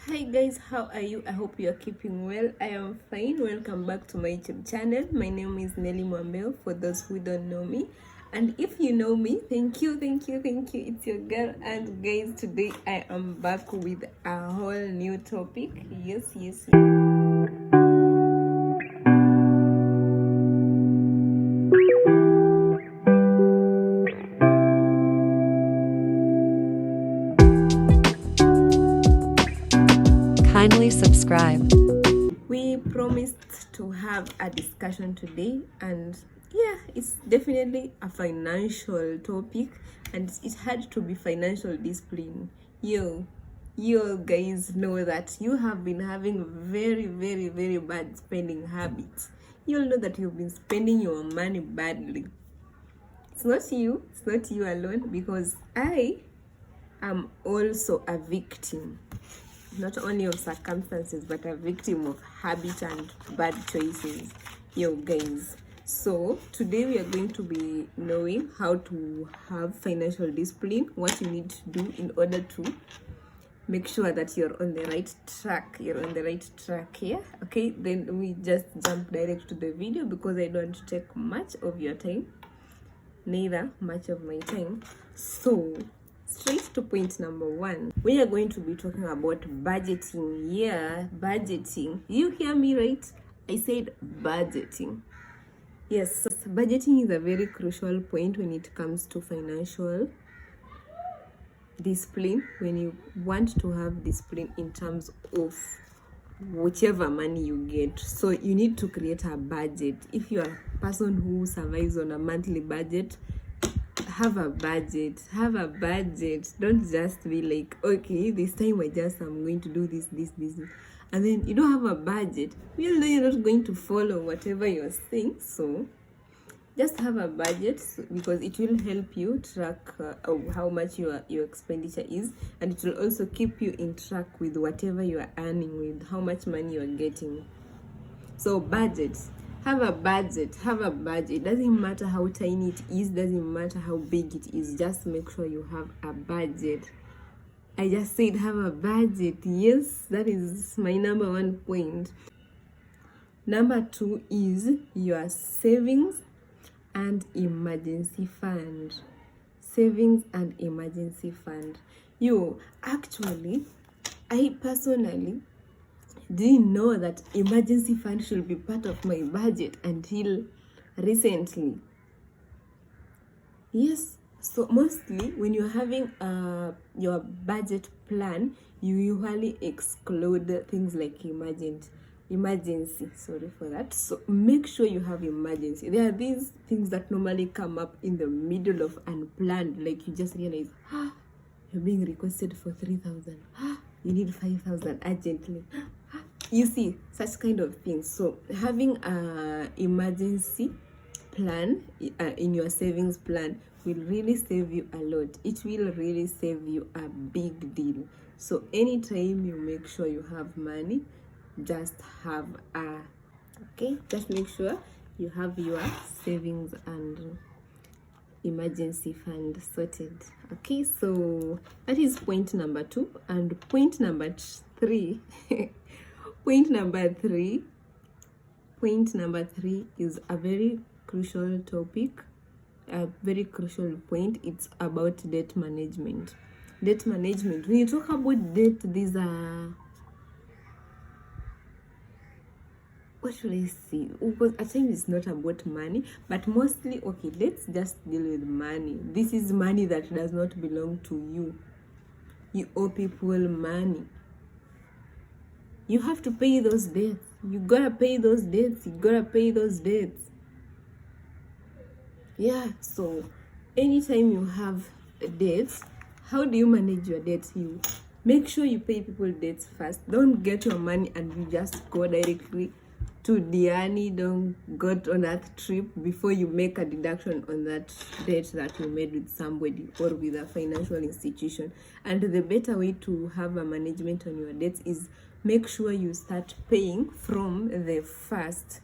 Hi guys, how are you? I hope you are keeping well. I am fine. Welcome back to my YouTube channel. My name is Nelly Mwambeo for those who don't know me. And if you know me, thank you. It's your girl. And guys, today I am back with a whole new topic. Yes. Kindly subscribe. We promised to have a discussion today, and yeah, it's definitely a financial topic, and it had to be financial discipline. You guys know that you have been having very bad spending habits. You'll know that you've been spending your money badly. It's not you alone, because I am also a victim, not only of circumstances, but a victim of habit and bad choices. Guys, so today we are going to be knowing how to have financial discipline, what you need to do in order to make sure that you're on the right track. Okay, then we just jump direct to the video, because I don't want to take much of your time, neither much of my time. So straight to point number one, we are going to be talking about budgeting. Budgeting. You hear me right? I said budgeting. Yes, so budgeting is a very crucial point when it comes to financial discipline, when you want to have discipline in terms of whichever money you get. So you need to create a budget. If you are a person who survives on a monthly budget, have a budget. Don't just be like, okay, this time I'm going to do this, and then you don't have a budget. You know you're not going to follow whatever you're saying. So just have a budget, because it will help you track how much your expenditure is, and it will also keep you in track with whatever you are earning, with how much money you are getting. So budget. Have a budget. It doesn't matter how tiny it is, doesn't matter how big it is, just make sure you have a budget. I just said have a budget. Yes, that is my number one point. Number two is your savings and emergency fund. Actually, I personally didn't know that emergency fund should be part of my budget until recently. Yes, so mostly when you're having your budget plan, you usually exclude things like emergency. Sorry for that. So make sure you have emergency. There are these things that normally come up in the middle of unplanned, like you just realize, you're being requested for 3,000. You need 5,000 urgently. You see, such kind of things. So having a emergency plan in your savings plan will really save you a lot. It will really save you a big deal. So anytime you make sure you have money, just make sure you have your savings and emergency fund sorted. Okay, so that is point number two. And point number three Point number three is a very crucial topic, a very crucial point. It's about debt management. When you talk about debt, these are, what should I say? Because at times it's not about money, but mostly, okay, let's just deal with money. This is money that does not belong to you. You owe people money. You have to pay those debts. You gotta pay those debts. Yeah, so anytime you have debts, how do you manage your debts? You make sure you pay people debts first. Don't get your money and you just go directly to Diani. Don't go on that trip before you make a deduction on that debt that you made with somebody or with a financial institution. And the better way to have a management on your debts is make sure you start paying from the first.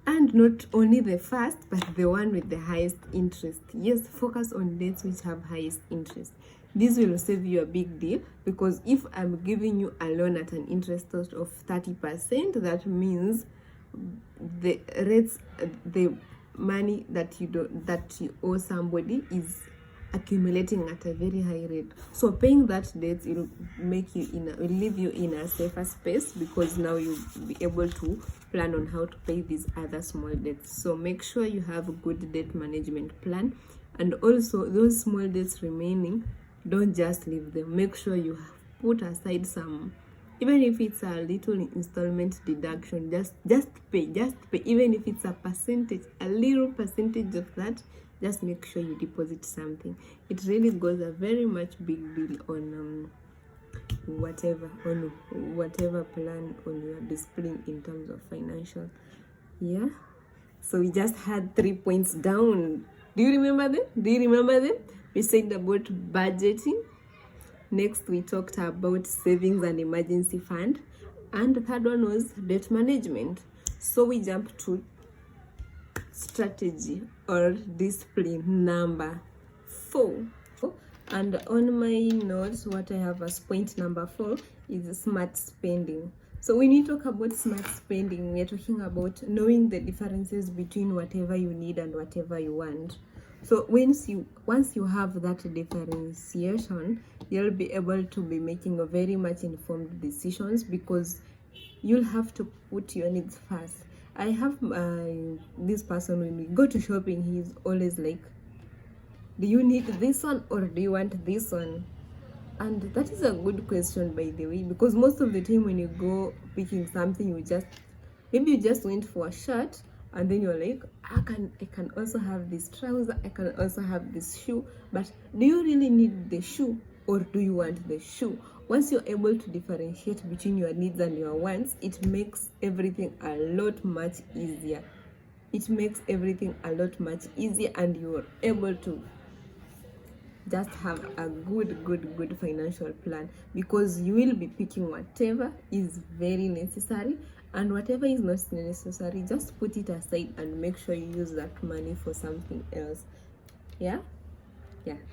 And not only the first, but the one with the highest interest. Yes, focus on debts which have highest interest. This will save you a big deal, because if I'm giving you a loan at an interest rate of 30%, that means the rates, the money that you owe somebody is accumulating at a very high rate. So paying that debt will leave you in a safer space, because now you'll be able to plan on how to pay these other small debts. So make sure you have a good debt management plan, and also those small debts remaining, don't just leave them. Make sure you put aside some, even if it's a little installment deduction, just pay, even if it's a little percentage of that. Just make sure you deposit something. It really goes a very much big deal on whatever plan on your discipline in terms of financial. Yeah, so we just had 3 points down. Do you remember them? We said about budgeting. Next we talked about savings and emergency fund, and the third one was debt management. So we jump to strategy or discipline number 4. And on my notes, what I have as point number 4 is smart spending. So when you talk about smart spending, we're talking about knowing the differences between whatever you need and whatever you want. So once you have that differentiation, you'll be able to be making a very much informed decisions, because you'll have to put your needs first. I have this person, when we go to shopping, he's always like, do you need this one or do you want this one? And that is a good question, by the way, because most of the time when you go picking something, maybe you just went for a shirt, and then you're like, I can also have this trouser, I can also have this shoe, but do you really need the shoe or do you want the shoe? Once you're able to differentiate between your needs and your wants, it makes everything a lot much easier. And you're able to just have a good financial plan, because you will be picking whatever is very necessary, and whatever is not necessary, just put it aside and make sure you use that money for something else. Yeah,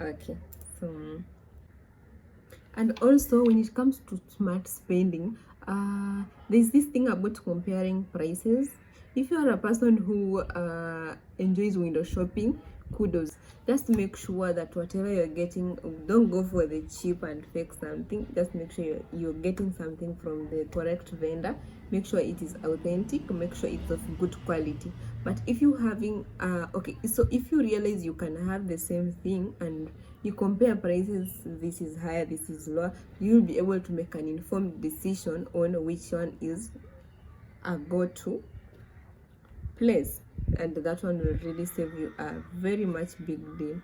okay. So, and also when it comes to smart spending, there's this thing about comparing prices. If you are a person who enjoys window shopping, kudos. Just make sure that whatever you're getting, don't go for the cheap and fake something. Just make sure you're getting something from the correct vendor. Make sure it is authentic, make sure it's of good quality. But if you're having so if you realize you can have the same thing and you compare prices, this is higher, this is lower, you'll be able to make an informed decision on which one is a go-to place, and that one will really save you a very much big deal.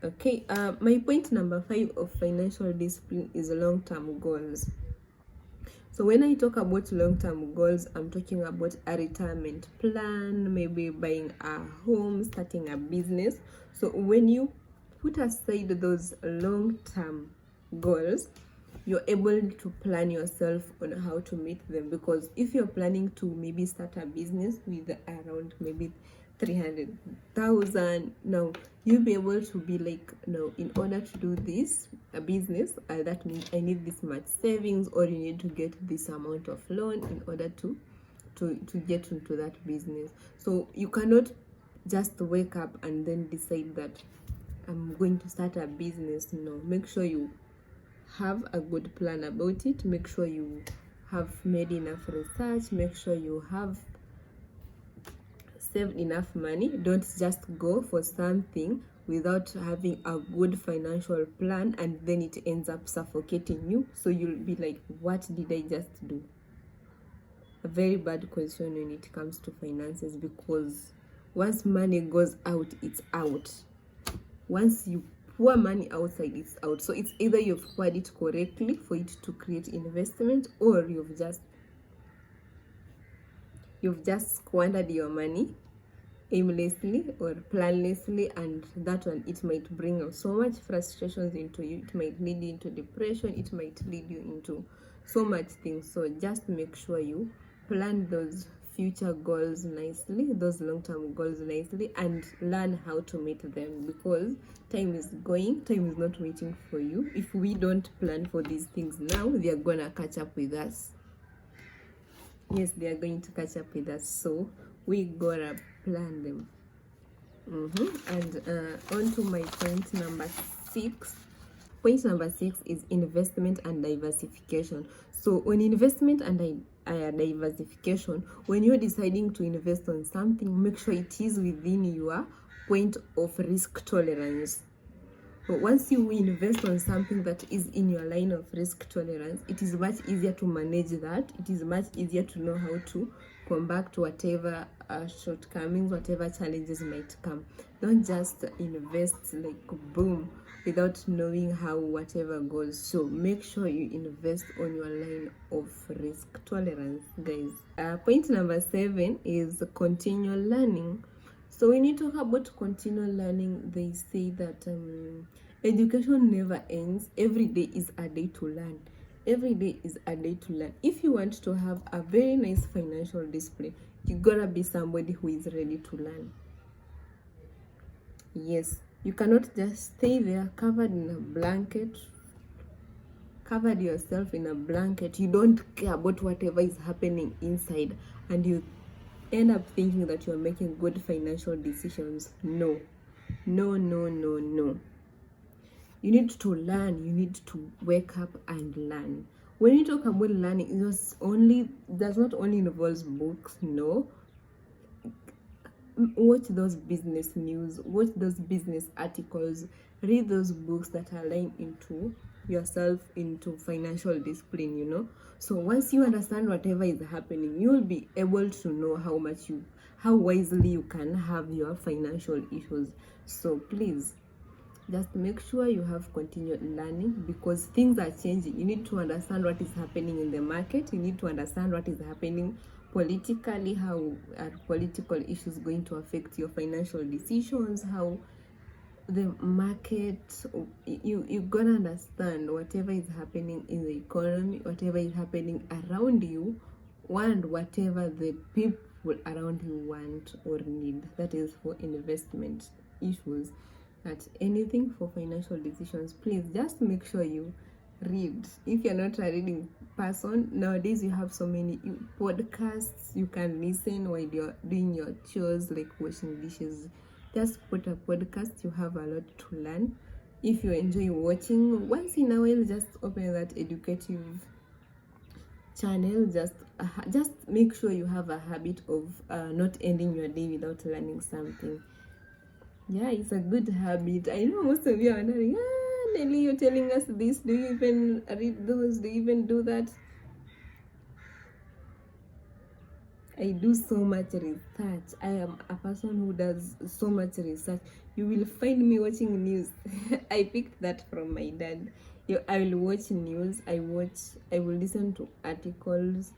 Okay, my point number 5 of financial discipline is long-term goals. So when I talk about long-term goals, I'm talking about a retirement plan, maybe buying a home, starting a business. So when you put aside those long-term goals, you're able to plan yourself on how to meet them. Because if you're planning to maybe start a business with around maybe 300,000, now you'll be able to be like, no, in order to do this a business, that means I need this much savings, or you need to get this amount of loan in order to get into that business. So you cannot just wake up and then decide that I'm going to start a business. No, make sure you have a good plan about it. Make sure you have made enough research. Make sure you have saved enough money. Don't just go for something without having a good financial plan, and then it ends up suffocating you. So you'll be like, what did I just do? A very bad question when it comes to finances, because once money goes out, it's out. Once you pour money outside, it's out. So it's either you've poured it correctly for it to create investment, or you've just squandered your money aimlessly or planlessly, and that one, it might bring so much frustrations into you. It might lead you into depression, it might lead you into so much things. So just make sure you plan those future goals nicely, those long-term goals nicely, and learn how to meet them, because time is not waiting for you. If we don't plan for these things now, they are gonna catch up with us. Yes, they are going to catch up with us, so we gotta plan them. And on to my point number 6. Point number 6 is investment and diversification. So on investment and diversification, when you're deciding to invest on something, make sure it is within your point of risk tolerance. But once you invest on something that is in your line of risk tolerance, it is much easier to manage that. It is much easier to know how to combat whatever shortcomings, whatever challenges might come. Don't just invest like boom without knowing how whatever goes. So make sure you invest on your line of risk tolerance, guys. Point number 7 is continual learning. So when you talk about continual learning, they say that education never ends. Every day is a day to learn. Every day is a day to learn. If you want to have a very nice financial discipline, you gotta be somebody who is ready to learn. Yes, you cannot just stay there covered in a blanket, covered yourself in a blanket. You don't care about whatever is happening inside, and you end up thinking that you're making good financial decisions. No. You need to learn. You need to wake up and learn. When you talk about learning, it does not only involve books. No. Watch those business news, watch those business articles, read those books that align into yourself, into financial discipline. So once you understand whatever is happening, you will be able to know how wisely you can have your financial issues. So please just make sure you have continued learning, because things are changing. You need to understand what is happening in the market. You need to understand what is happening politically, how are political issues going to affect your financial decisions, how the market, you gotta understand whatever is happening in the economy, whatever is happening around you, and whatever the people around you want or need. That is for investment issues. At anything for financial decisions, please just make sure you read. If you're not a reading person, nowadays you have so many podcasts you can listen while you're doing your chores, like washing dishes. Just put a podcast. You have a lot to learn. If you enjoy watching, once in a while, just open that educative channel. Just make sure you have a habit of not ending your day without learning something. Yeah, it's a good habit. I know most of you are wondering, Nelly, you're telling us this. Do you even read those? Do you even do that? I do so much research. I am a person who does so much research. You will find me watching news. I picked that from my dad. I will watch news. I will listen to articles.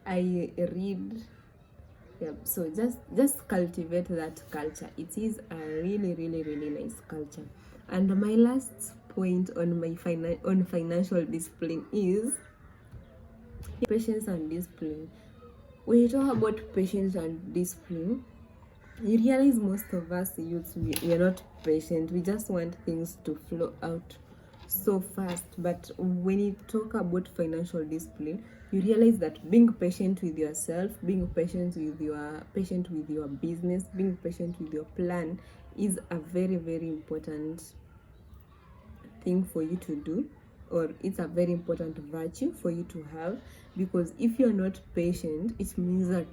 I read. Yeah, so just cultivate that culture. It is a really, really, really nice culture. And my last point on my financial discipline is patience and discipline. When you talk about patience and discipline, you realize most of us youths, we are not patient. We just want things to flow out so fast. But when you talk about financial discipline, you realize that being patient with yourself, being patient with your business, being patient with your plan is a very, very important thing for you to do, or it's a very important virtue for you to have. Because if you're not patient, it means that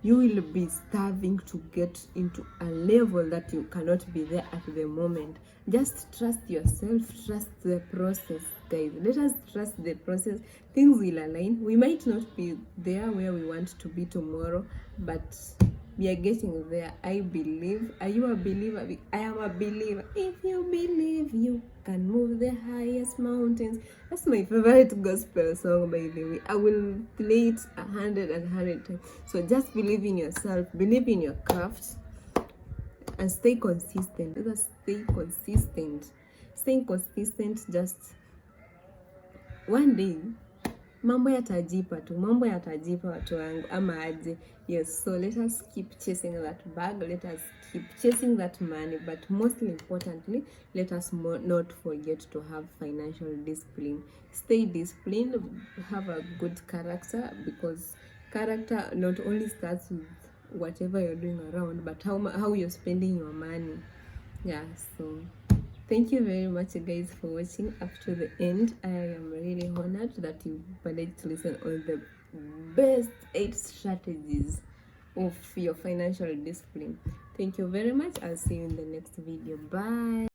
you will be starving to get into a level that you cannot be there at the moment. Just trust yourself, trust the process, guys. Let us trust the process. Things will align. We might not be there where we want to be tomorrow, but we are getting there. I believe. Are you a believer? I am a believer. If you believe, you can move the highest mountains. That's my favorite gospel song, by the way. I will play it 100 times. So just believe in yourself, believe in your craft, and stay consistent. Just stay consistent. Staying consistent, just one day mambo yatajipa tu, mambo yatajipa watu wangu, ama aje? Yes, so let us keep chasing that bag, let us keep chasing that money, but mostly importantly, let us not forget to have financial discipline. Stay disciplined, have a good character, because character not only starts with whatever you're doing around, but how you're spending your money. Yeah, so thank you very much, guys, for watching up to the end. I am really honored that you managed to listen on the best 8 strategies of your financial discipline. Thank you very much. I'll see you in the next video. Bye.